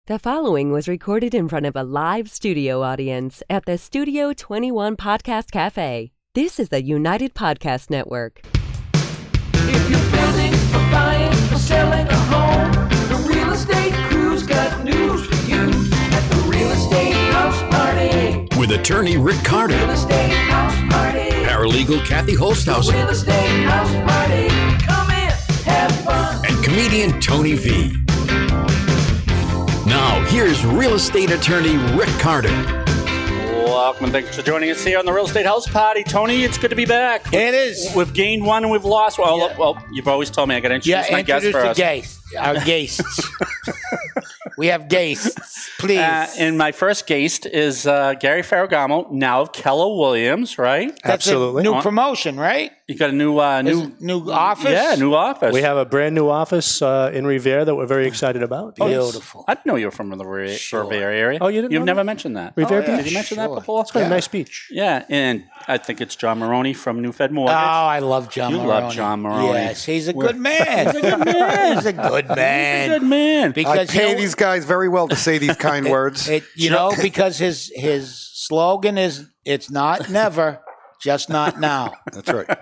The following was recorded in front of a live studio audience at the Studio 21 Podcast Café. This is the United Podcast Network. If you're building or buying or selling a home, the Real Estate Crew's got news for you at the Real Estate House Party. With attorney Rick Carter, Real Estate House Party. paralegal Kathy Holsthausen, Real Estate House Party. Come in, have fun. and comedian Tony V. Now, here's real estate attorney Rick Carter. Welcome and thanks for joining us here on the Real Estate House Party. Tony, it's good to be back. It is. We've gained one and we've lost one. Yeah. Well, you've always told me I got to introduce my guest first. Our guests. We have guests, please. And my first guest is Gary Ferragamo, now of Keller Williams, right? That's Absolutely. a new promotion, right? You got a new office? Yeah, new office. We have a brand new office in Revere that we're very excited about. Beautiful. I didn't know you were from the Revere area. Oh, you didn't You've know never that? mentioned that. Revere yeah. Beach. Did you mention that Sure. before? It's got a nice beach. Yeah, and I think it's John Maroni from NewFed Oh, Mortgage. I love John You Maroni. love John Maroni. Yes, he's a good man. He's a good man. He's a good man. Good man. I Because pay these guys very well to say these kind words. because his slogan is, it's not never, just not now. That's right.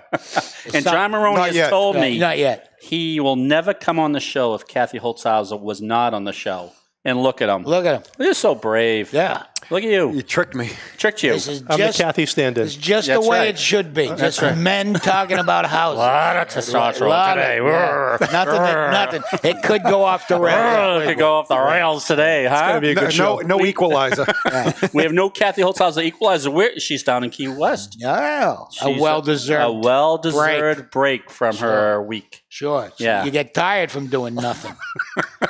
And John Maroni Not has yet. told me Not yet. he will never come on the show if Kathy Holsthausen was not on the show. And look at him. Look at him. You're so brave. Yeah. Look at you. You tricked me. Tricked you. This is I'm just, the Kathy stand-in. it's just the That's way right. it should be. That's Just right. men talking about houses. lot of testosterone Lot today. yeah. Nothing. It could go off the rails. It could go off the rails today, huh? Gonna be a good show. No equalizer. We have no Kathy Holsthausen equalizer. She's down in Key West. Oh, a She's well-deserved. A well-deserved break from her week. Sure. Yeah. You get tired from doing nothing.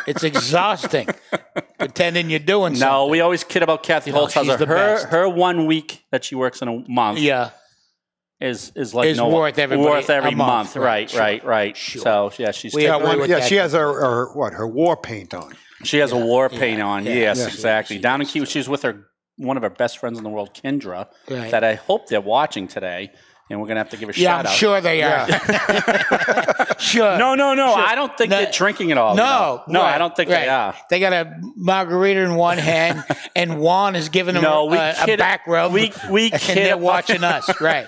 It's exhausting pretending you're doing something. No, we always kid about Kathy No, she's Holsthausen. the best. Her 1 week that she works in a month Yeah. is like Is no worth everybody worth every a month. Right. Sure. So yeah, she's We taking- agree with that. She has her war paint on. she has a war paint on. Yeah. Yes, Yeah. exactly. Down in Key, she's with one of her best friends in the world, Kendra. Right. That I hope they're watching today, and we're gonna have to give a Yeah, shout I'm out. sure they are. Sure. No. Sure. I don't think No. they're drinking it all. No. No, right, I don't think right. they are. They got a margarita in one hand, and Juan is giving them No, we a kid- back rub. we and kid they're about- watching us. Right.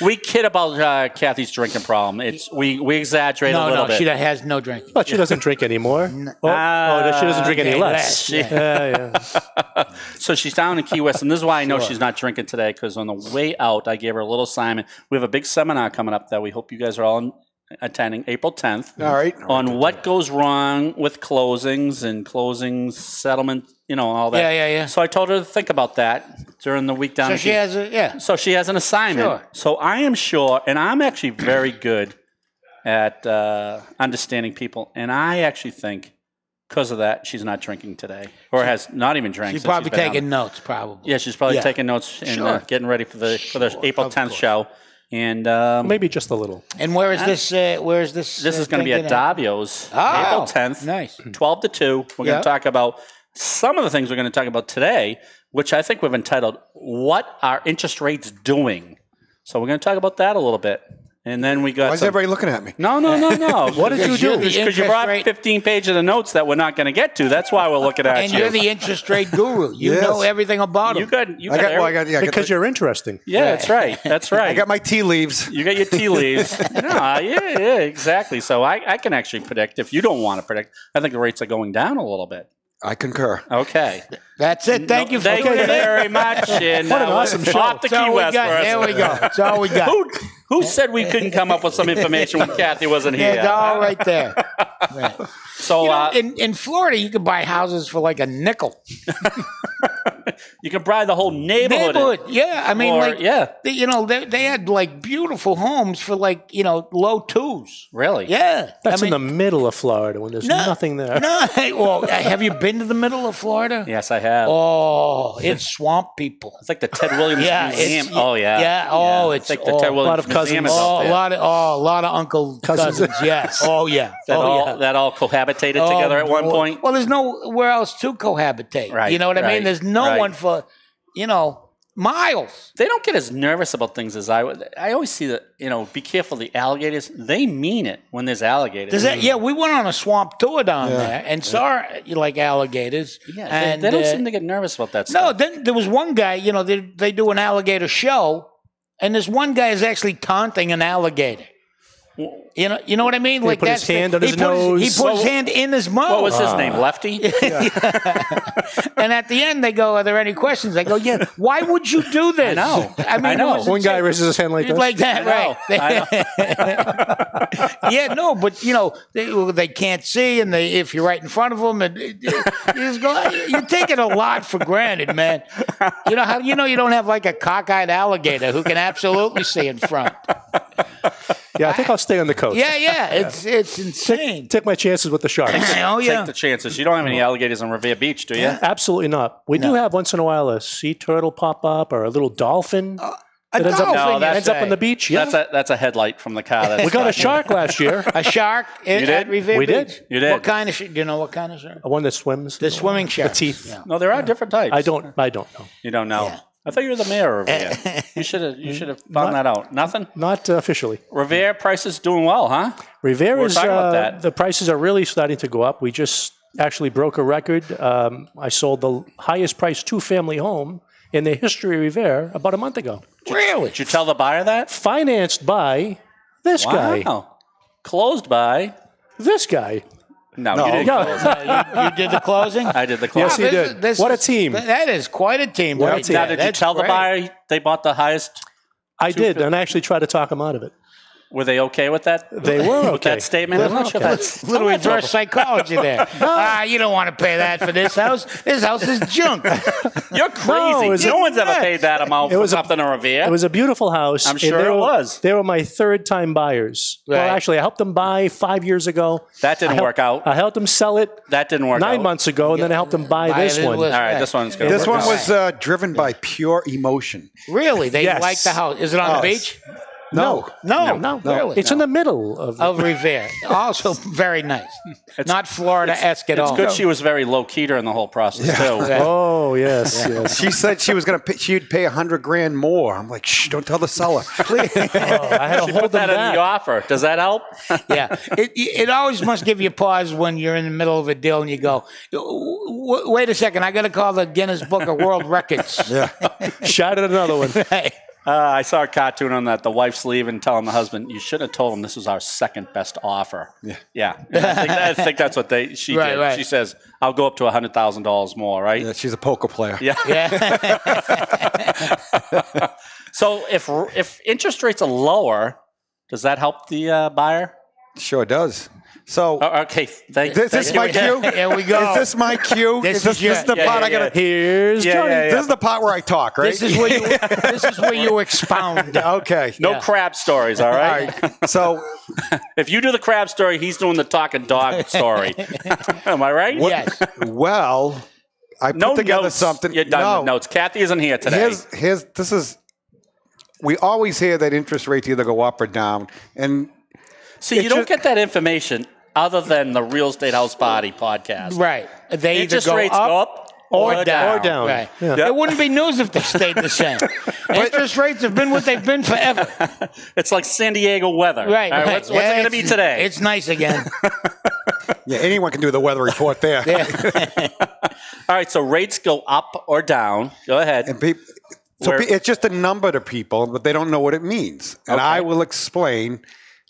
We kid about Kathy's drinking problem. It's we exaggerate a little bit. She has no drink. But she doesn't drink anymore. She doesn't drink any okay, less. less, Yeah. So she's down in Key West, and this is why I know Sure. she's not drinking today, because on the way out, I gave her a little assignment. We have a big seminar coming up that we hope you guys are all attending, April 10th, All right. on what goes wrong with closings and closings, settlement, all that. Yeah. So I told her to think about that during the week down So in she Key. has a So she has an assignment. Sure. So I am sure, and I'm actually very good at understanding people, and I actually think because of that, she's not drinking today, or has not even drank. She's since probably she's been taking out. notes, probably. Yeah, she's probably Yeah. taking notes and Sure. getting ready for the April Of 10th course. show. And Maybe just a little. And where is this? Where is this? this is going to be at Davio's, Oh, April 10th, nice. 12 to 2. We're going Yeah. to talk about some of the things we're going to talk about today, which I think we've entitled, What Are Interest Rates Doing? So we're going to talk about that a little bit. And then we got Why is some- everybody looking at me? No. What did you do? Because you brought 15 pages of notes that we're not going to get to. That's why we're looking at And you. you're the interest rate guru. You Yes. know everything about You them. got every- Because you're interesting. Yeah, that's right. That's right. I got my tea leaves. You got your tea leaves. Yeah, exactly. So I can actually predict. If you don't want to predict, I think the rates are going down a little bit. I concur. Okay. That's it. Thank you for Thank you very much. And, What an awesome show. Off the That's all Key we West got. for us. There we go. That's all we got. Who said we couldn't come up with some information when Kathy wasn't here? It's all right there. Right. So In Florida, you can buy houses for like a nickel. you can buy the whole neighborhood. Yeah. I mean, Or- like, yeah. they had like beautiful homes for like, low twos. Really? Yeah. That's I mean, in the middle of Florida when there's nothing there. No, well, have you been to the middle of Florida? Yes, I have. Oh, it's swamp people. It's like the Ted Williams Yeah, Museum. it's- Oh, yeah. yeah, oh, It's it's like the Ted all- Williams a lot of Museum cousins. is out Oh, there. a lot of uncle cousins. Yes. Oh, yeah. That all cohabitated together at one point. Well, there's nowhere else to cohabitate. Right, You know what I right, mean? There's no right. one for, Miles. They don't get as nervous about things as I would. I always see that, be careful, the alligators, they mean it when there's alligators. Yeah, we went on a swamp tour down there and saw alligators. Yeah, and they don't seem to get nervous about that stuff. No, then there was one guy, they do an alligator show, and this one guy is actually taunting an alligator. You know what I mean? He put his hand on his nose. He put his hand in his mouth. What was his name? Lefty? And at the end, they go, "Are there any questions?" I go, "Yeah." Why would you do this? I know. It was One guy raises his hand like this. like that, I right? Yeah, no, but they can't see, and if you're right in front of them, and you take it a lot for granted, man. You know how you don't have like a cockeyed alligator who can absolutely see in front. Yeah, I think I'll stay on the coast. Yeah, it's insane. Take my chances with the sharks. Oh yeah. Take the chances. You don't have any alligators on Revere Beach, do you? Absolutely not. We do have once in a while a sea turtle pop up or a little dolphin. A dolphin, ends up on the beach. Yeah. That's a headlight from the car. We got a shark last year. A shark at Revere We Beach? did. You did. What kind of shark? Do you know what kind of shark? One that swims. The swimming shark. The teeth. Yeah. No, there are different types. I don't know. You don't know. Yeah. I thought you were the mayor of Revere. You should have found that out. Nothing? Not officially. Revere prices doing well, huh? Revere We're is, talking about that. the prices are really starting to go up. We just actually broke a record. I sold the highest priced two-family home in the history of Revere about a month ago. Really? Did you tell the buyer that? Financed by this guy. Wow. Closed by? This guy. No, you didn't Yeah. close it. You did the closing? I did the Yes, closing. he did. What a team. That is quite a team. What a right team. there. Now, did you That's tell the great. buyer they bought the highest? I did, and I actually tried to talk him out of it. Were they okay with that? They were okay. With that statement? I'm not sure that's Little reverse psychology there. You don't want to pay that for this house. This house is junk. You're crazy. No one's ever nuts. paid that amount for something in Revere. It was a beautiful house. I'm and sure it was. They were my third-time buyers. Right. Well, actually, I helped them buy 5 years ago. That didn't work out. I helped them sell it That didn't work 9 out. months ago, and then I helped them buy this one. All right, this one's going to This work one out. was driven by pure emotion. Really? They Yes. like the house. Is it on the beach? No. No. Really? It's in the middle of Revere. Also very nice. Not Florida-esque at It's all. good she was very low-key during the whole process, too. Oh, yes, yes. She said she was going to. She'd pay $100,000 more. I'm like, shh! Don't tell the seller, please. I had to She hold put them that in back. the offer. Does that help? Yeah. It always must give you pause when you're in the middle of a deal and you go, wait a second, I got to call the Guinness Book of World Records. Yeah. Shot at another one. Hey. I saw a cartoon on that. The wife's leaving, telling the husband, "You should have told him this was our second best offer." Yeah. And I think that's what she Right, did. right. She says, "I'll go up to $100,000 more." Right? Yeah, she's a poker player. Yeah. So if interest rates are lower, does that help the buyer? Sure does. So Okay. Thank this is you. my cue. Here we go. Is this my cue? This Is is your- this the yeah, part yeah, I gotta? Here's Yeah, Johnny. yeah, yeah. This is the part where I talk, right? This is where you expound. Okay. No crab stories, all All right? right. So If you do the crab story, he's doing the talking dog story. Am I right? Yes. well, I put No together notes. something. You're done with notes. Kathy isn't here today. We always hear that interest rates either go up or down, and See, you It's don't just- get that information other than the Real Estate House Body podcast. Right. They either Interest go rates up go up or down. Or down. Right. Yeah. It wouldn't be news if they stayed the same. Interest rates have been what they've been forever. It's like San Diego weather. Right. All right, right. what's it going to be today? It's nice again. yeah, anyone can do the weather report there. All right, so rates go up or down. Go ahead. And Where- it's just a number to people, but they don't know what it means. And Okay. I will explain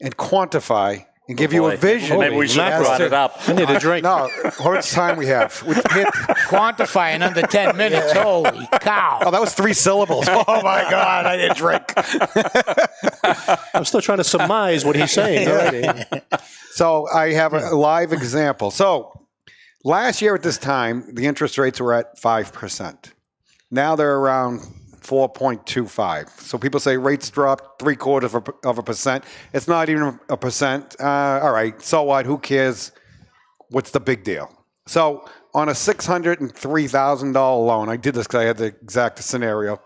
and quantify and give you a Boy. vision. Maybe we should have as brought to- it up. I need a drink. No, how much time we have? We hit, Quantify in under 10 minutes. Holy cow. oh, that was 3 syllables. Oh, my God, I didn't drink. I'm still trying to surmise what he's saying already. So I have a live example. So last year at this time, the interest rates were at 5%. Now they're around 4.25. So people say rates dropped 0.75%. It's not even a percent. All right, so what? Who cares? What's the big deal? So on a $603,000 loan, I did this because I had the exact scenario.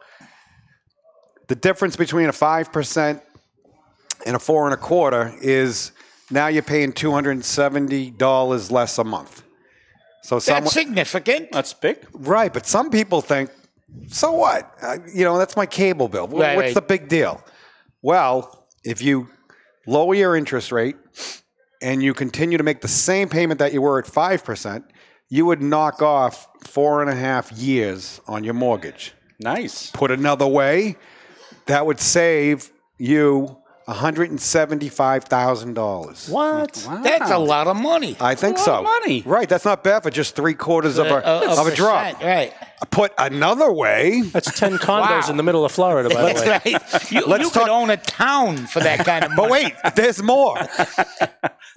The difference between a 5% and a 4.25 is now you're paying $270 less a month. So That's significant. That's big. right, but some people think So what? That's my cable bill. Right, What's right. the big deal? Well, if you lower your interest rate and you continue to make the same payment that you were at 5%, you would knock off 4.5 years on your mortgage. Nice. Put another way, that would save you $175,000. What? Wow. That's a lot of money. I think That's a lot so. of money. Right. That's not bad for just 3/4 of a drop. percent, Right. Put another way. That's 10 condos Wow. in the middle of Florida, by the That's way. right. You Let's could talk- own a town for that kind of money. But wait, there's more.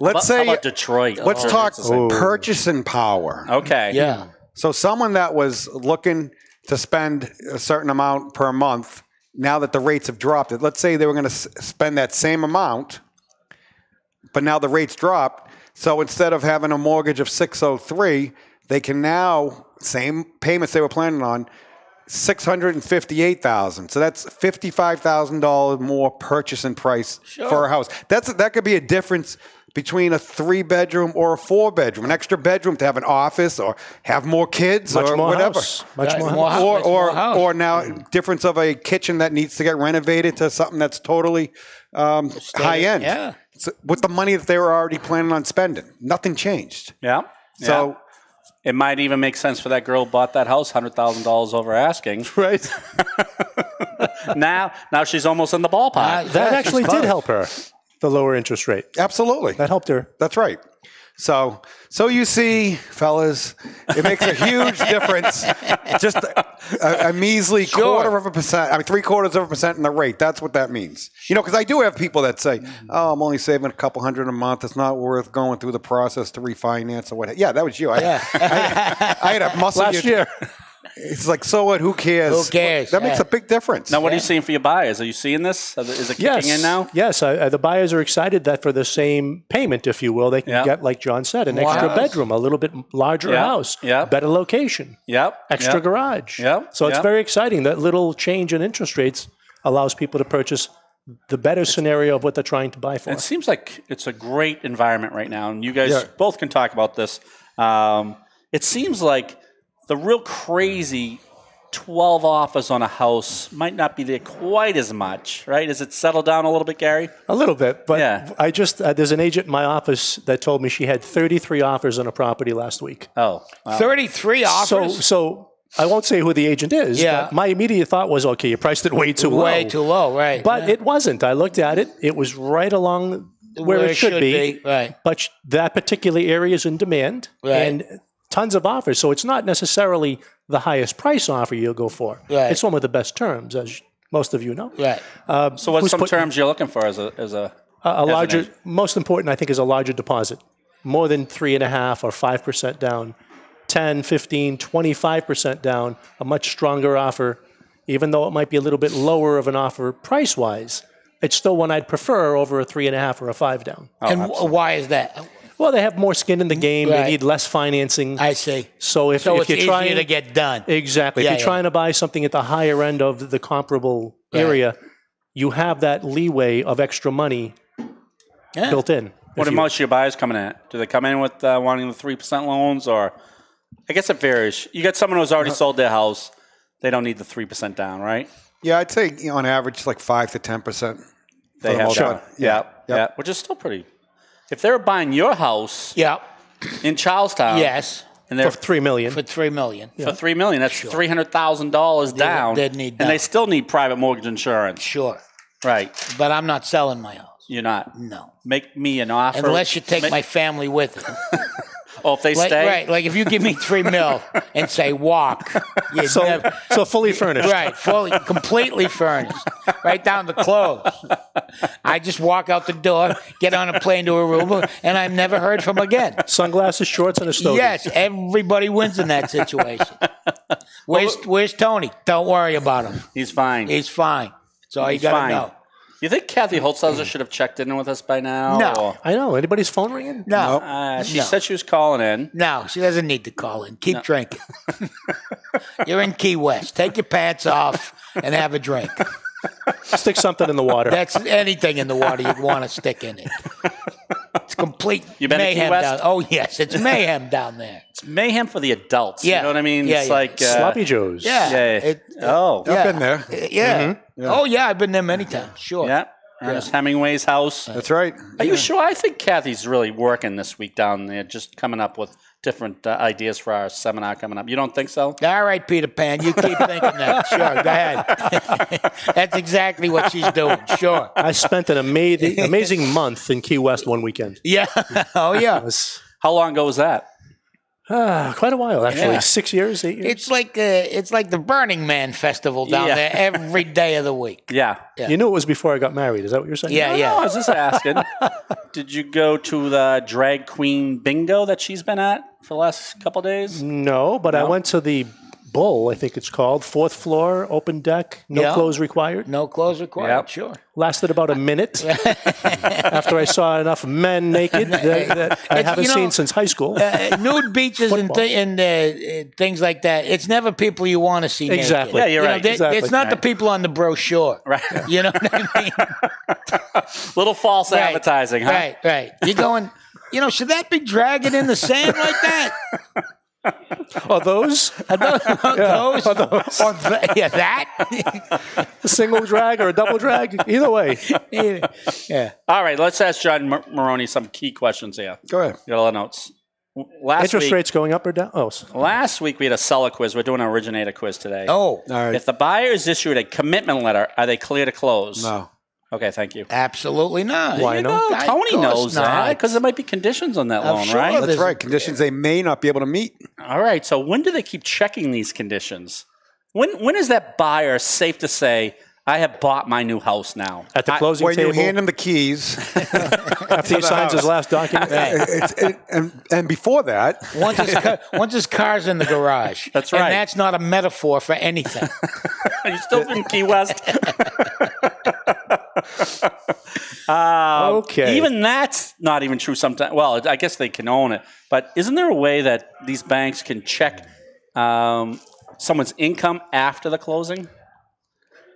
Let's How say, about Detroit? let's Oh, talk that's the same. purchasing power. Okay. Yeah. So someone that was looking to spend a certain amount per month, now that the rates have dropped, let's say they were going to spend that same amount, but now the rates dropped. So instead of having a mortgage of 603, they can now, same payments they were planning on, $658,000. So that's $55,000 more purchasing price for a house. That could be a difference between a 3-bedroom or a 4-bedroom, an extra bedroom to have an office or have more kids Much or more whatever. house. Much Right, more more house. house. Or now difference of a kitchen that needs to get renovated to something that's totally high end. Yeah. So with the money that they were already planning on spending, nothing changed. Yeah. So It might even make sense for that girl who bought that house $100,000 over asking. Right. Now she's almost in the ballpark. That actually did help her, the lower interest rate. absolutely, That helped her. that's right. So you see, fellas, it makes a huge difference. Just a measly 0.25%, 0.75% in the rate. That's what that means. Because I do have people that say, "Oh, I'm only saving a couple hundred a month. It's not worth going through the process to refinance or what." Yeah, that was you. I had a muscle Last year. It's like, so what? Who cares? Who cares? That makes Yeah. a big difference. Now, what are you seeing for your buyers? Are you seeing this? Is it kicking in now? Yes. The buyers are excited that for the same payment, if you will, they can Yeah. get, like John said, an More extra house. bedroom, a little bit larger Yeah. house, Yeah. better location, Yep. extra Yep. garage. Yep. So it's Yep. very exciting. That little change in interest rates allows people to purchase the better scenario of what they're trying to buy for. It seems like it's a great environment right now, and you guys Yeah. both can talk about this. It seems like the real crazy 12 offers on a house might not be there quite as much, right? Has it settled down a little bit, Gary? A little bit, but Yeah. I just there's an agent in my office that told me she had 33 offers on a property last week. Oh, wow. 33 offers. So I won't say who the agent is. Yeah. But my immediate thought was, okay, you priced it way too low. Way too low, right. But it wasn't. I looked at it. It was right along where it should be. Right. But that particular area is in demand Right. and tons of offers. So it's not necessarily the highest price offer you'll go for. Right. It's one with the best terms, as most of you know. Right. So what's Who's some put- terms you're looking for as a A larger, agent? most important, I think, is a larger deposit. More than 3.5% or 5% down, 10, 15, 25% down, a much stronger offer, even though it might be a little bit lower of an offer price-wise. It's still one I'd prefer over a 3.5 or a 5 down. And why is that? Well, they have more skin in the game. Right. They need less financing. I see. So if So if it's you're easier trying to get done. exactly, Yeah, if you're trying to buy something at the higher end of the comparable area, you have that leeway of extra money Yeah. built in. What are most of your buyers coming at? Do they come in with wanting the 3% loans, or I guess it varies. You got someone who's already sold their house; they don't need the 3% down, right? Yeah, I'd say on average like 5 to 10%. They have most that. part. Yeah, Yeah. yeah, which is still pretty. If they were buying your house Yeah. in Charlestown, Yes. and they're For $3 million. For $3 million. for $3 million, that's $300,000 down, they'd need and they down. still need private mortgage insurance, Sure. right? But I'm not selling my house. You're not. No. Make me an offer. Unless you take my family with you. Oh, if they Like, stay, right. Like if you give me $3 million and say walk. You So, never, so fully furnished. right. Fully, completely furnished. Right down to clothes. I just walk out the door, get on a plane to Aruba, and I'm never heard from again. Sunglasses, shorts, and a stogie. Yes, everybody wins in that situation. Where's Tony? Don't worry about him. he's fine. He's fine. That's all you He's got to fine. know. You think Kathy Holzhauser should have checked in with us by now? No. or- I know. Anybody's phone ringing? No. She No. said she was calling in. No, she doesn't need to call in. Keep drinking. You're in Key West. Take your pants off and have a drink. Stick something in the water. That's anything in the water you'd want to stick in it. It's complete You been to Key mayhem West? down. Oh yes, it's mayhem down there. It's mayhem for the adults. Yeah. You know what I mean? Yeah, It's yeah. like Sloppy Joes. Yeah. Yeah. Oh. yeah. I've been there. Yeah. Oh yeah, I've been there many times. Sure. Yeah. Ernest Hemingway's house. That's right. Are you sure? I think Kathy's really working this week down there, just coming up with different ideas for our seminar coming up. You don't think so? All right, Peter Pan, you keep thinking that. Sure, go ahead. That's exactly what she's doing. Sure. I spent an amazing month in Key West one weekend. Yeah. Oh yeah. It was How long ago was that? quite a while, actually. Yeah. 6 years, 8 years. It's like the Burning Man festival down Yeah. there every day of the week. Yeah. You knew it was before I got married. Is that what you're saying? Yeah, No, yeah. I was just asking. Did you go to the drag queen bingo that she's been at for the last couple days? No, but I went to the Bull, I think it's called. 4th floor, open deck, no Yeah. clothes required. No clothes required. Yep. Sure. Lasted about a minute after I saw enough men naked that I haven't seen since high school. Nude beaches and things like that. It's never people you want to see naked. Exactly. Yeah, you're You know, right. Exactly. It's not the people on the brochure. Right. You know what I mean? Little false Right. advertising, huh? Right, right. You're going, should that be dragging in the sand like that? Are those Those? Yeah, that? a single drag or a double drag? Either way. Yeah. All right, let's ask John Maroni some key questions here. Go ahead. Got a lot of notes. Interest rates going up or down? Oh, Last week we had a seller quiz. We're doing an originator quiz today. Oh, All right. If the buyer is issued a commitment letter, are they clear to close? No. Okay, thank you. absolutely not. Why not? No, Of Tony course knows that not. because there might be conditions on that I'm loan, sure right? there's- That's right. Conditions they may not be able to meet. All right. So when do they keep checking these conditions? When is that buyer safe to say, I have bought my new house now? at the closing When table, you hand him the keys, after he signs his last document. and before that, Once his car's in the garage. That's right. And that's not a metaphor for anything. Are you still in Key West? Okay. Even that's not even true sometimes. Well, I guess they can own it. But isn't there a way that these banks can check someone's income after the closing?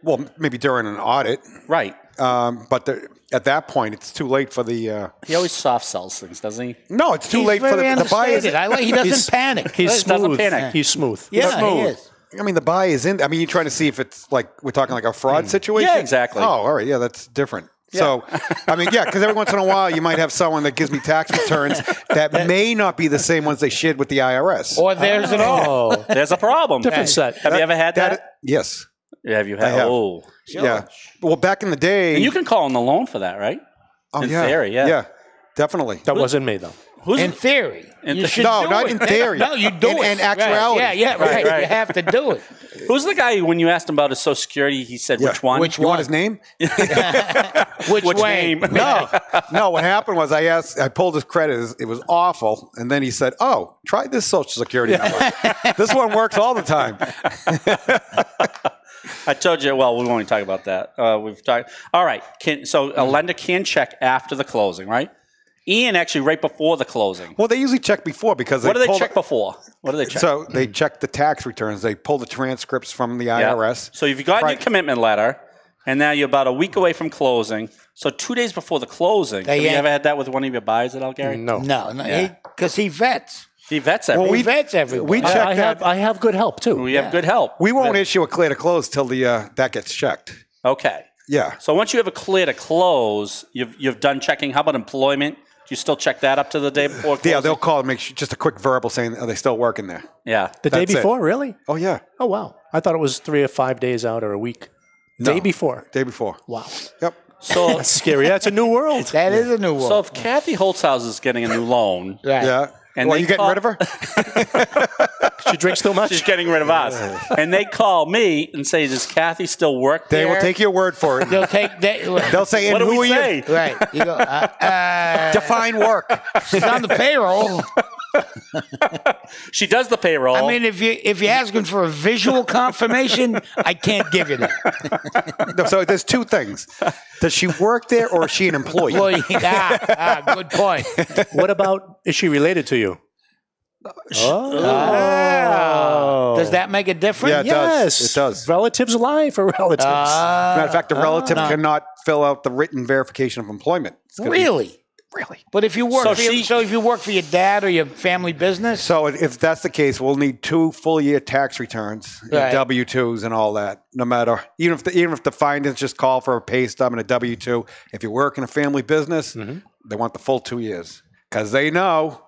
well, maybe during an audit, Right. but at that point, it's too late for the. He always soft sells things, doesn't he? No, it's too He's late for very the buyer. understated. He doesn't panic. He's Doesn't smooth. panic. He's smooth. Yeah, he is. I mean, the buy is in. I mean, you're trying to see if it's like we're talking like a fraud situation. Yeah, exactly. Oh, all right. Yeah, that's different. So, I mean, yeah, because every once in a while you might have someone that gives me tax returns that may not be the same ones they shared with the IRS. Or there's it all. Oh, There's a problem. different set. Have you ever had that? Yes. Yeah, have you had? I have. Oh, Yeah. Well, back in the day. and you can call on the loan for that, right? oh, in yeah. theory, yeah. Yeah, definitely. That wasn't me, though. Who's In theory. You should No, do not it. in theory. No, you do it. In actuality. Right. Yeah, right. Right. You have to do it. Who's the guy when you asked him about his Social Security? He said, Yeah. "Which one? Which You want one? his name? Which Which way? name? No. What happened was I pulled his credit. It was awful. And then he said, oh, try this Social Security number. This one works all the time. I told you. Well, we won't even talk about that. We've talked. All right. So a lender can check after the closing, right? Ian actually right before the closing. Well, they usually check before because What do they pull check before? What do they check? So they check the tax returns. They pull the transcripts from the Yeah. IRS. So you've gotten your Right. commitment letter, and now you're about a week away from closing. So 2 days before the closing, have you yank- ever had that with one of your buyers at all, Gary? No. No, Yeah. because he vets. He vets Well, everything. He vets everyone. we check that. I have good help, too. We have good help. We won't issue a clear to close till that gets checked. Okay. Yeah. So once you have a clear to close, you've done checking. How about employment? Do you still check that up to the day before closing? Yeah, they'll call and make sure, just a quick verbal saying, are they still working there? Yeah. The day That's it. before, really? Oh, yeah. Oh, wow. I thought it was 3 or 5 days out or a week. No. Day before. Day before. Wow. Yep. So, That's scary. That's a new world. That is a new one. so if Kathy Holtzhaus is getting a new loan, right. Yeah. And Well, they you getting call- rid of her? She drinks too much. she's getting rid of us. And they call me and say, does Kathy still work They there? will take your word for it. They'll take that. They'll say, What and do who we are say? you? Right. You go, Define work. she's on the payroll. She does the payroll. I mean, if you're asking for a visual confirmation, I can't give you that. No, so there's two things. Does she work there or is she an employee? Boy, good point. What about, is she related to you? Does that make a difference? Yeah, it does. It does. Relatives lie for relatives. Matter of fact, the relative cannot fill out the written verification of employment. It's gonna be- Really? really? But if you work, if you work for your dad or your family business, So if that's the case, we'll need 2 full year tax returns, Right. W-2s, and all that. No matter even if the findings just call for a pay stub and a W-2. If you work in a family business, they want the full 2 years because they know.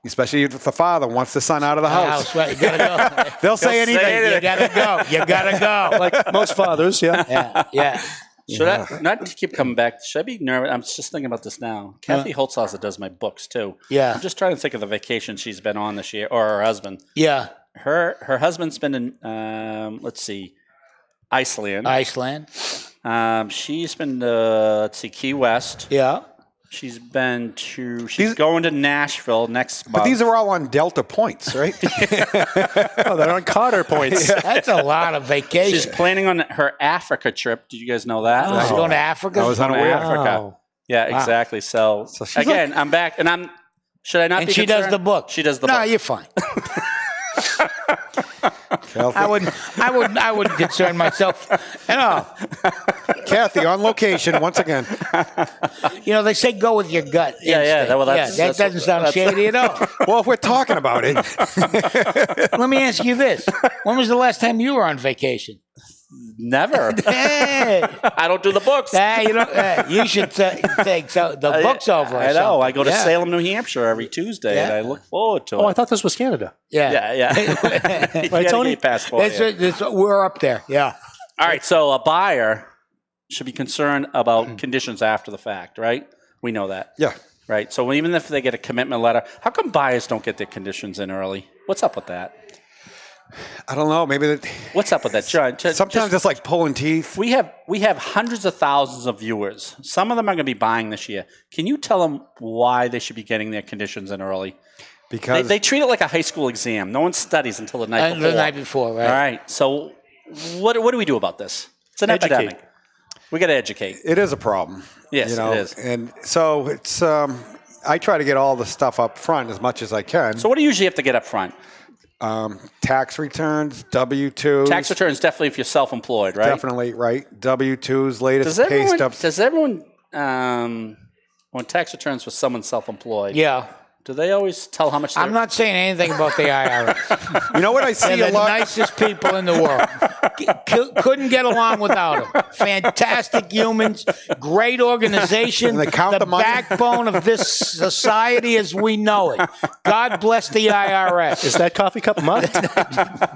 Especially if the father wants the son out of the house. right? You gotta go. They'll say anything. You gotta go. You gotta go. Like most fathers, yeah. Yeah. Should I not to keep coming back? Should I be nervous? I'm just thinking about this now. Kathy Holzhauser does my books too. Yeah. I'm just trying to think of the vacation she's been on this year, or her husband. Yeah. Her husband's been in let's see, Iceland. She's been to Key West. Yeah. She's been to. She's going to Nashville next month. But these are all on Delta points, right? Oh, they're on Carter points. That's a lot of vacation. She's planning on her Africa trip. Did you guys know that? She's going to Africa. I was unaware. Africa. Yeah, exactly. So again, I'm back, and I'm. Should I not? And be she does concerned? the book. She does the no, book. you're fine. I wouldn't concern myself at all. Kathy on location once again. You know, they say go with your gut. Yeah. instinct. Well, that doesn't sound shady at all. Well, if we're talking about it, Let me ask you this: when was the last time you were on vacation? Never. Hey, I don't do the books. you should take the books over. I know. I go to Yeah. Salem, New Hampshire every Tuesday, and I look forward to it. Oh, I thought this was Canada. Yeah, Yeah. You gotta Tony? get your passport. We're up there. Yeah. All right. So a buyer should be concerned about conditions after the fact, right? We know that. yeah. Right. So even if they get a commitment letter, how come buyers don't get their conditions in early? What's up with that? I don't know. Maybe What's up with that, John? sometimes it's like pulling teeth. We have hundreds of thousands of viewers. Some of them are going to be buying this year. Can you tell them why they should be getting their conditions in early? Because They treat it like a high school exam. No one studies until the night before. The night before, right? All right. So what do we do about this? It's an Educate. epidemic. We got to educate. it is a problem. Yes, it is. And so it's. I try to get all the stuff up front as much as I can. So what do you usually have to get up front? Tax returns, W-2s. Tax returns, definitely if you're self-employed, right? Definitely, right. W-2s, latest pay stubs. Does everyone, when tax returns for someone self-employed, Yeah. do they always tell how much I'm not saying anything about the IRS. You know what I see They're a the lot? nicest people in the world. Couldn't get along without them. Fantastic humans, great organization, And they count the money. backbone of this society as we know it. God bless the IRS. Is that coffee cup mugged?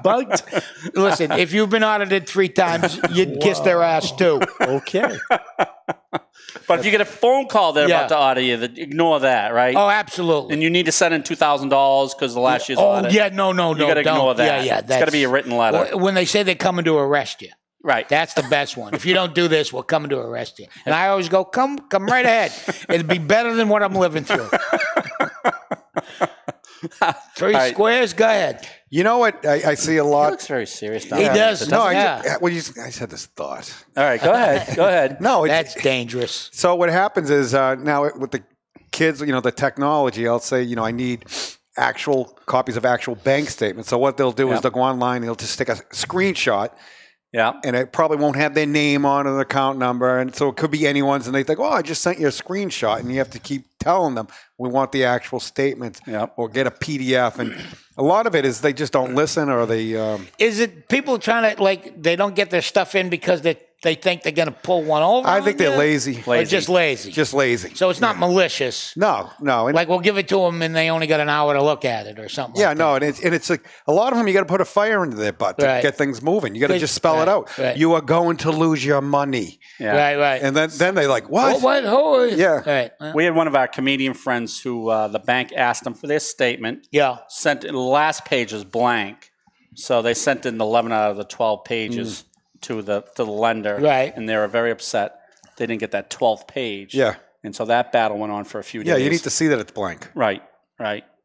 Bugged? Listen, if you've been audited 3 times, you'd kiss their ass too. Okay. But if you get a phone call they're Yeah. about to audit you, ignore that, right? Oh, absolutely. And you need to send in $2,000 because of last year's audit. yeah, no. You got to don't. ignore that. Yeah. It's got to be a written letter. When they say they're coming to arrest you. Right. That's the best one. If you don't do this, we're coming to arrest you. And I always go, come right ahead. It'd be better than what I'm living through. 3 right. squares, go ahead. You know what I see a He lot? looks very serious. He does. No, Yeah. I just had this thought. All right, go ahead. Go ahead. No, That's dangerous. so what happens is now with the kids, the technology, I'll say, I need actual copies of actual bank statements. So what they'll do is they'll go online, they'll just stick a screenshot, Yeah. and it probably won't have their name on it, an account number, and so it could be anyone's, and they think, oh, I just sent you a screenshot, and you have to keep telling them we want the actual statement, or get a PDF, and a lot of it is they just don't listen, or they. Is it people trying to, they don't get their stuff in because they think they're going to pull one over? I think on you? they're lazy. Or just lazy. Just lazy. So it's not malicious. No. And Like we'll give it to them and they only got an hour to look at it or something. yeah, like no, and it's like a lot of them. You got to put a fire into their butt to Right. get things moving. You got to Good. just spell it out. Right. You are going to lose your money, Yeah. Right. and then they like what? What? Who? Yeah. Right. Well, We had one of our comedian friends who the bank asked them for their statement. yeah. Sent in the last page is blank, so they sent in 11 out of the 12 pages to the lender. Right. And they were very upset they didn't get that 12th page. Yeah. And so that battle went on for a few days. Yeah, you need to see that it's blank Right.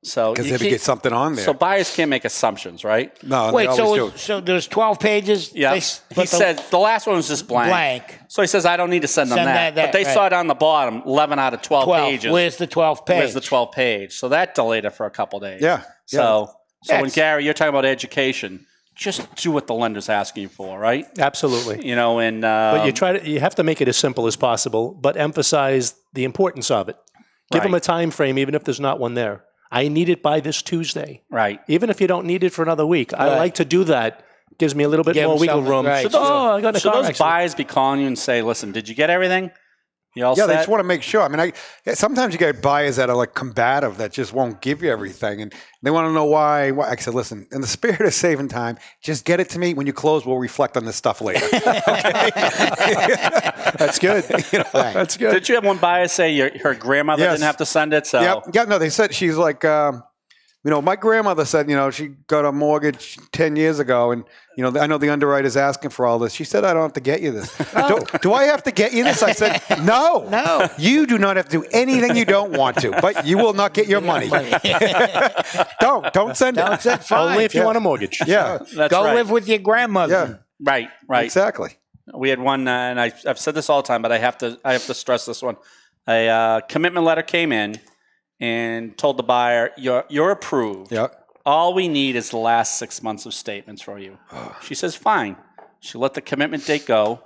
So because you if you can't- get something on there. so buyers can't make assumptions, right? No, they Wait. always do. So there's 12 pages. Yeah. He said the last one was just blank. blank. So he says, I don't need to send them Send that. that, But they right. saw down the bottom, 11 out of 12 pages. Where's the 12th page? Where's the 12th page? So that delayed it for a couple days. Yeah. So when That's- Gary, you're talking about education. just do what the lender's asking you for, right? Absolutely. You know, and But you have to make it as simple as possible, but emphasize the importance of it. Give them a time frame, even if there's not one there. I need it by this Tuesday. Right. Even if you don't need it for another week. I like to do that. Gives me a little bit more wiggle room. Right. Should I got a car those accident. buyers be calling you and say, listen, did you get everything? You all Yeah, set? they just want to make sure. I mean, sometimes you get buyers that are like combative that just won't give you everything, and they want to know why. I said, listen, in the spirit of saving time, just get it to me when you close. We'll reflect on this stuff later. That's good. That's good. Did you have one buyer say her grandmother Yes. didn't have to send it? So Yep. Yeah, no, they said she's like, my grandmother said, she got a mortgage 10 years ago, and, I know the underwriter's asking for all this. She said, I don't have to get you this. Do I have to get you this? I said, no. No. You do not have to do anything you don't want to, but you will not get your money. Don't send it. Don't fine. Only if you want a mortgage. Yeah, that's Go right. live with your grandmother. yeah, Right. exactly. We had one, and I've said this all the time, but I have to stress this one. A commitment letter came in and told the buyer, "You're approved. Yeah. All we need is the last 6 months of statements for you." She says, "Fine." She let the commitment date go,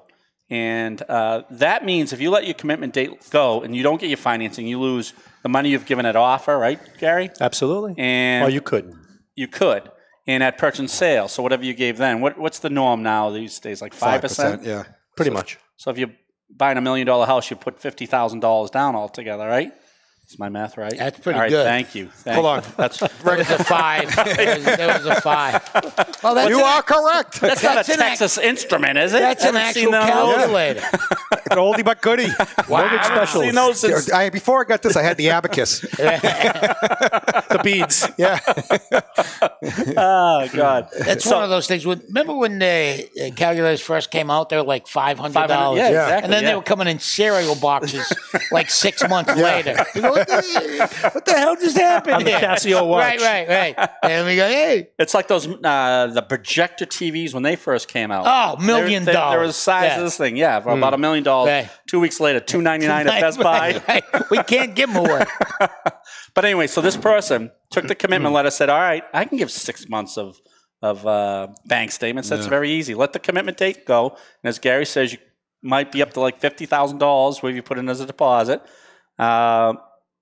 and that means if you let your commitment date go and you don't get your financing, you lose the money you've given at offer, right, Gary? Absolutely. And Or you could. You could. And at purchase and sale, so whatever you gave then, what's the norm now these days? Like 5%? Yeah. Pretty much. So if you're buying $1 million house, you put $50,000 down altogether, right? Is my math right? That's pretty All right, good. Thank you. Hold on. That's There was a 5. There was a 5. Well, that's You are correct. that's not a That's an Texas instrument, is it? That's an Haven't seen actual those? calculator. An oldie but goodie. Mortgage Haven't specials. seen those since Before I got this, I had the abacus. The beads. Yeah. Oh God, That's one of those things. Remember when the calculators first came out? They were like $500. Yeah, exactly. And then yeah. they were coming in cereal boxes like 6 months later. You go, what the hell just happened On the here? Casio watch. Right. And we go, hey. It's like those the projector TVs when they first came out. Oh, $1 million. There was the size Yeah. of this thing, for about $1 million. Right. 2 weeks later, $2.99 at Best Buy. Right. We can't give them away. But anyway, so this person took the commitment letter, said, "All right, I can give 6 months of bank statements. That's very easy. Let the commitment date go." And as Gary says, you might be up to like $50,000 where you put in as a deposit.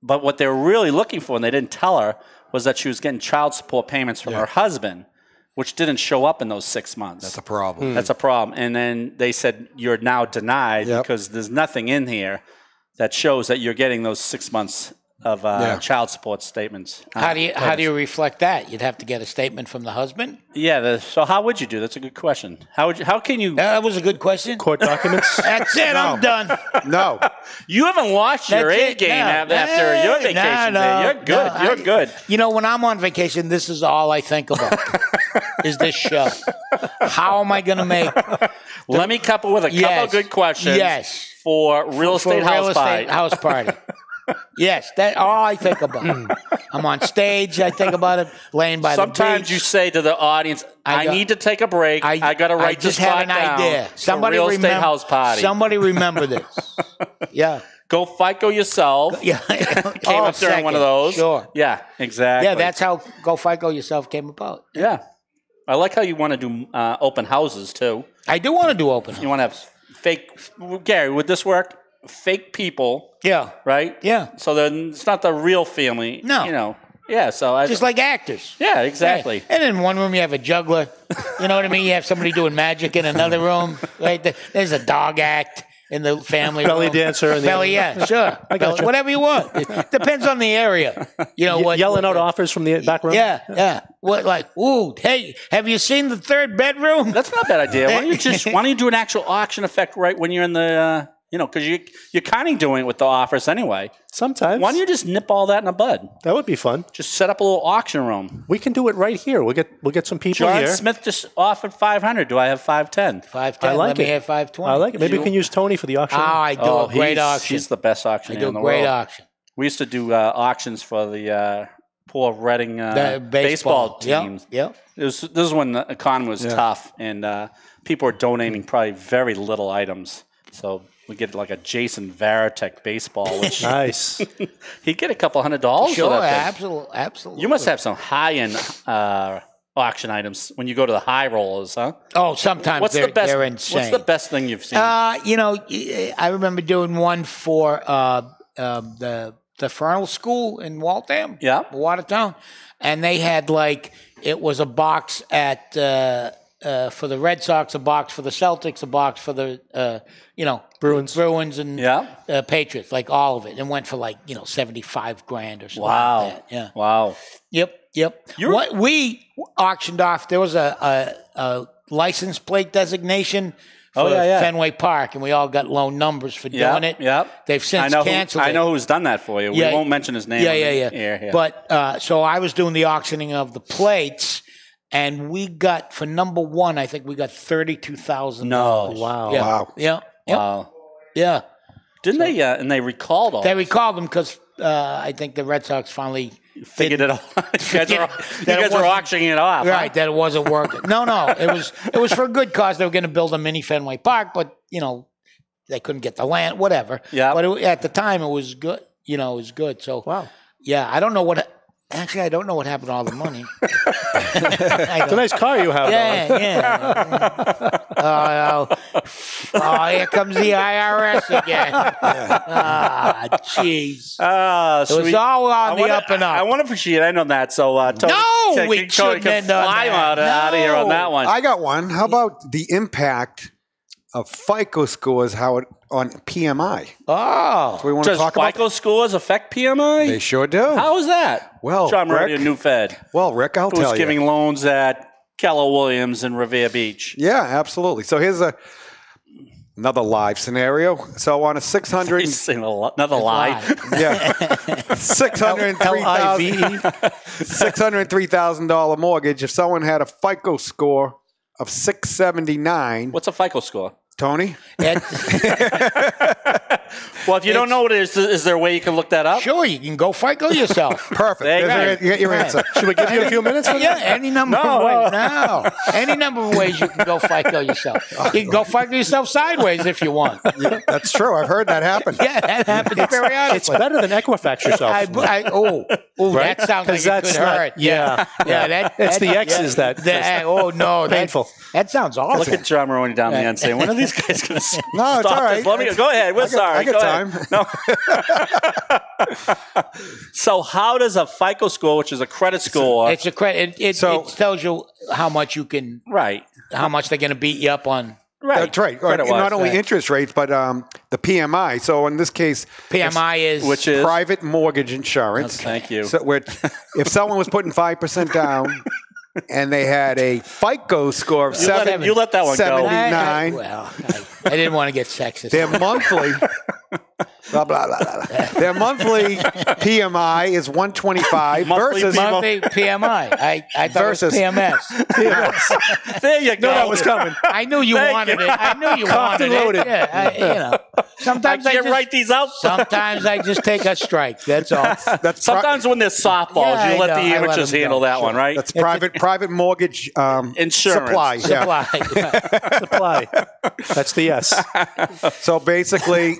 But what they were really looking for, and they didn't tell her, was that she was getting child support payments from her husband, which didn't show up in those 6 months. That's a problem. That's a problem. And then they said, you're now denied because there's nothing in here that shows that you're getting those 6 months of child support statements. How do you reflect that? You'd have to get a statement from the husband? Yeah. So how would you do? That's a good question. How can you? That was a good question. Court documents. That's it. I'm done. No. You haven't lost your That's A it. game No. after your vacation. No. You're good. No, You're good. You know, when I'm on vacation, this is all I think about. Is this show? How am I going to make? Let me couple with a couple of good questions. Yes. For real estate house party. Yes, that's all I think about. I'm on stage. I think about it. Laying by the beach. Sometimes you say to the audience, "I need to take a break. I got to write this spot down." I just had an idea. Somebody real estate house party. Somebody remember this. Yeah. Go FICO yourself. Yeah. Came up during one of those. Sure. Yeah, exactly. Yeah, that's how Go FICO Yourself came about. Yeah. I like how you want to do open houses too. I do want to do open house. You want to have fake. Gary, would this work? Fake people. Yeah. Right? Yeah. So then it's not the real family. No. You know. Yeah. So Just like actors. Yeah, exactly. Right. And in one room you have a juggler. You know what I mean? You have somebody doing magic in another room. Right? There's a dog act in the family Belly room. dancer in the Belly, yeah, sure. I got you. Whatever you want. It depends on the area. You know what? Yelling out offers from the back room? Yeah. What, like, ooh, hey, have you seen the third bedroom? That's not a bad idea. Why don't you do an actual auction effect right when you're in the, because you're kind of doing it with the offers anyway. Sometimes. Why don't you just nip all that in the bud? That would be fun. Just set up a little auction room. We can do it right here. We'll get some people John here. Smith just offered 500. Do I have 510? 510. I like Let me it. have 520. I like it. Maybe we can use Tony for the auction. I do a great auction. He's the best I auctioneer do in a the great world. auction. We used to do auctions for the poor Reading The baseball teams. Yep. This is when the economy was tough, and people were donating probably very little items. So we get like a Jason Varitek baseball, which Nice. he'd get a couple $100 Sure, for that thing. absolutely. You must have some high-end auction items when you go to the high rollers, huh? Oh, sometimes What's they're, the best? they're insane. What's the best thing you've seen? I remember doing one for the Fernal School in Waltham, Watertown, and they had it was a box at for the Red Sox, a box for the Celtics, a box for the Bruins and Patriots, all of it, and went for $75,000 or something. Wow. Like that. Yeah. Wow. Yep. What we auctioned off, there was a license plate designation for Fenway Park, and we all got low numbers for doing it. Yep. They've since canceled it. I know who's done that for you. We won't mention his name. Yeah. But so I was doing the auctioning of the plates, and we got, for number one, I think we got $32,000. No. Wow. Yeah. Wow. Yeah. Wow. Yeah. Didn't they? And they recalled all. They recalled them because I think the Red Sox finally figured it out. You guys were auctioning it off, right? huh? That it wasn't working. No, it was for a good cause. They were going to build a mini Fenway Park, but they couldn't get the land, whatever. Yeah. But at the time, it was good. It was good. So Wow. Yeah, I don't know what. Actually, I don't know what happened to all the money. It's a nice car you have. Here comes the IRS again. Jeez. It was all on the up and up. I want to appreciate. I know that. So Tony, No, we shouldn't have done fly that. out of here on that one. I got one. How about the impact of FICO scores on PMI? Oh. So we want to Does talk about. FICO scores affect PMI? They sure do. How is that? Well, John Maroni Rick- and NewFed, Well, Rick, I'll who's tell you. giving loans at Keller Williams and Revere Beach. Yeah, absolutely. So here's another live scenario. So on a 600, He's saying another lie. yeah, $603,000 mortgage. If someone had a FICO score of 679, What's a FICO score? Tony? Well, if you don't know what it is there a way you can look that up? Sure, you can go FICO yourself. Perfect. There you There's go. your answer. Should we give you a few minutes for that? Yeah, any number of ways. No, any number of ways you can go FICO yourself. You can go FICO yourself sideways if you want. That's true. I've heard that happen. Yeah, that happens periodically. It's better than Equifax yourself. That sounds like it could that's not- hurt. yeah. It's the X's that- painful. That sounds awful. Look at John Maroni down the end saying, when are these guys going to No, it's stop all right. this? Let me go ahead. We're sorry. I got Go time. ahead. No. So how does a FICO score, which is a credit score, It's a credit. It tells you how much you can, right? how much they're going to beat you up on. Right. That's right. Credit-wise. Not only interest rates, but the PMI. So in this case, PMI is Which is private mortgage insurance. Thank you. So if someone was putting 5% down and they had a FICO score of you let that one go. 79, I didn't want to get sexist. their monthly blah, blah, blah, blah. Their monthly PMI is 125 Monthly versus Monthly PMI. I thought Versus- it was PMS. There you go. That was coming. I knew you Thank wanted you. it. I knew you Cocked wanted and loaded. it. Yeah, I Sometimes can't write these out. Sometimes I just take a strike. That's all. that's Sometimes when there's softballs, Yeah, you I let know. the I let amateurs them go. handle that Sure. one, right? that's private mortgage Insurance. supply. Yeah. Supply. Supply. That's the S. So basically,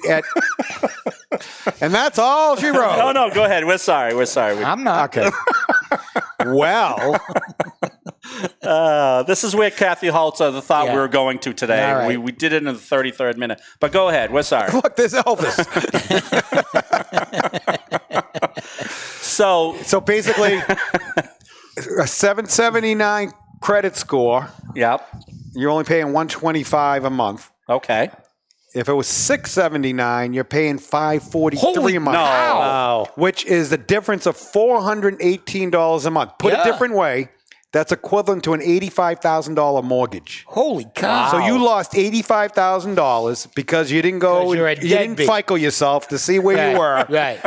and that's all she wrote. No, go ahead. We're sorry. I'm not. Okay. Well, This is where Kathy Holzer thought we were going to today. All right. We did it in the 33rd minute. But go ahead. We're sorry. look, there's Elvis. So basically, a 779 credit score. Yep. You're only paying 125 a month. Okay. If it was 679, you're paying 543 a month. No. Wow. Which is the difference of $418 a month. Put Yeah. a different way, that's equivalent to an $85,000 mortgage. Holy cow. So you lost $85,000 because you didn't go, Because you're a you didn't deadbeat. FICO yourself to see where you were. Right.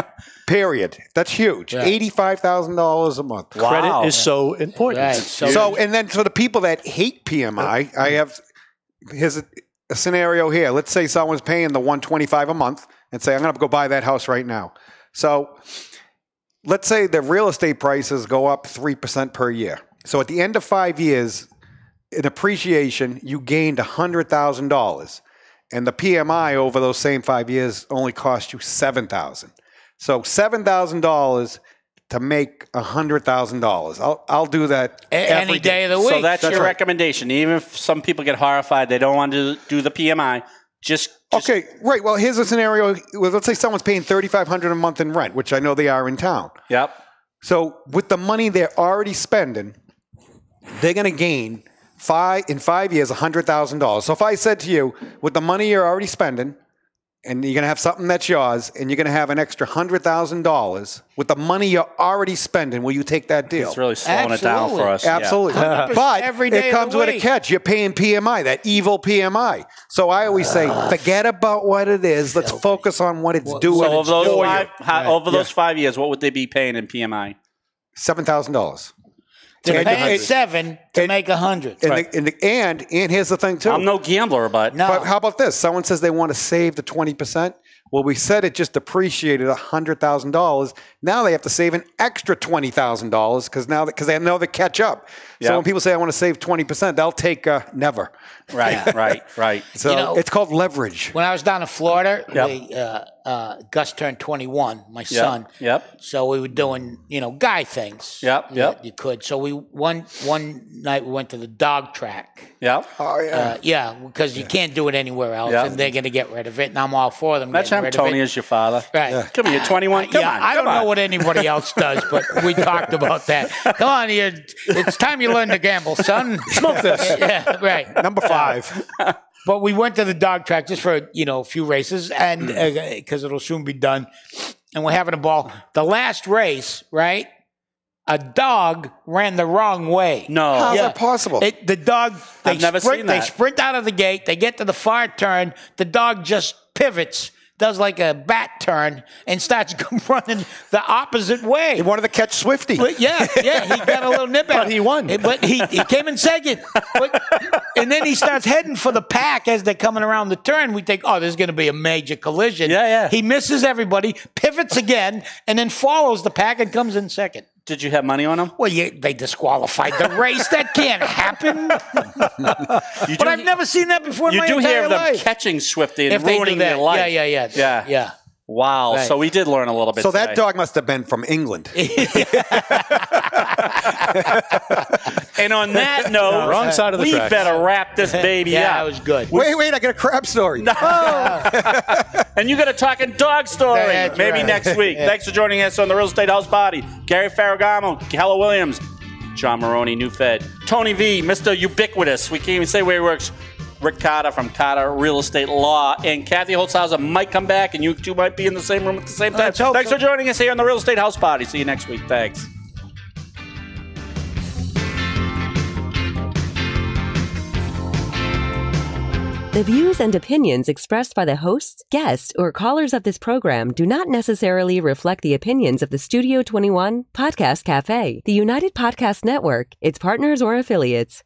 Period. That's huge. Right. $85,000 a month. Wow. Credit is so important. Right. So, and then for the people that hate PMI, here's a scenario here. Let's say someone's paying the $125 a month and say, I'm going to go buy that house right now. So let's say the real estate prices go up 3% per year. So at the end of 5 years, in appreciation, you gained $100,000. And the PMI over those same 5 years only cost you $7,000. So $7,000 to make $100,000. I'll do that Any day of the week. So that's your right. recommendation. Even if some people get horrified, they don't want to do the PMI. Just Okay, right. Well, here's a scenario. Well, let's say someone's paying $3,500 a month in rent, which I know they are in town. Yep. So with the money they're already spending, they're going to gain in 5 years $100,000. So if I said to you, with the money you're already spending, and you're going to have something that's yours, and you're going to have an extra $100,000 with the money you're already spending, will you take that deal? It's really slowing it down for us. Absolutely. Yeah. But Every day it of comes the with a week. catch. You're paying PMI, that evil PMI. So I always say, forget about what it is. Let's focus on what it's doing. So of those for five, you. over those 5 years, what would they be paying in PMI? $7,000. to And- pay and- 7 to and- make 100. And here's the thing, too. I'm no gambler, but No. But how about this? Someone says they want to save the 20%. Well, we said it just depreciated $100,000. Now they have to save an extra $20,000 because they know they catch up. Yeah. So when people say I want to save 20%, they'll take never. right. So You know- it's called leverage. When I was down in Florida, Yep. Gus turned 21, my son. Yep. So we were doing, guy things. Yep, yep. You could. So we one night we went to the dog track. Yep. Oh yeah. Because you can't do it anywhere else, Yeah. and they're going to get rid of it. And I'm all for them That's getting how rid Tony of it. is your father. Right. Come here, 21. Come on. I don't come know on. what anybody else does, but we talked about that. Come on, it's time you learn to gamble, son. Smoke this. Yeah, right. Number 5. But we went to the dog track just for a few races, and because it'll soon be done, and we're having a ball. The last race, right? A dog ran the wrong way. No. How's that possible? The dog. I've never seen They that. sprint out of the gate. They get to the far turn. The dog just pivots, does like a bat turn, and starts running the opposite way. He wanted to catch Swifty. But yeah, he got a little nip at But it. he won. But he came in second. And then he starts heading for the pack as they're coming around the turn. We think, there's going to be a major collision. Yeah. He misses everybody, pivots again, and then follows the pack and comes in second. Did you have money on him? Well, they disqualified the race. That can't happen. But I've never seen that before in You my do entire hear of them life. catching Swifty and If they do ruining that. their life. Yeah. Wow. Right. So we did learn a little bit So today. that dog must have been from England. And on that note, Wrong side of the we tracks. better wrap this baby Yeah, up. that was good. Wait, I got a crab story. And you got a talking dog story That's maybe right. next week. Yeah. Thanks for joining us on the Real Estate House Party. Gary Ferragamo, Keller Williams, John Maroni, NewFed, Tony V, Mr. Ubiquitous. We can't even say where he works. Rick Carter from Carter Real Estate Law. And Kathy Holzhauser might come back, and you two might be in the same room at the same time. Let's hope Thanks so. for joining us here on the Real Estate House Party. See you next week. Thanks. The views and opinions expressed by the hosts, guests, or callers of this program do not necessarily reflect the opinions of the Studio 21 Podcast Café, the United Podcast Network, its partners, or affiliates.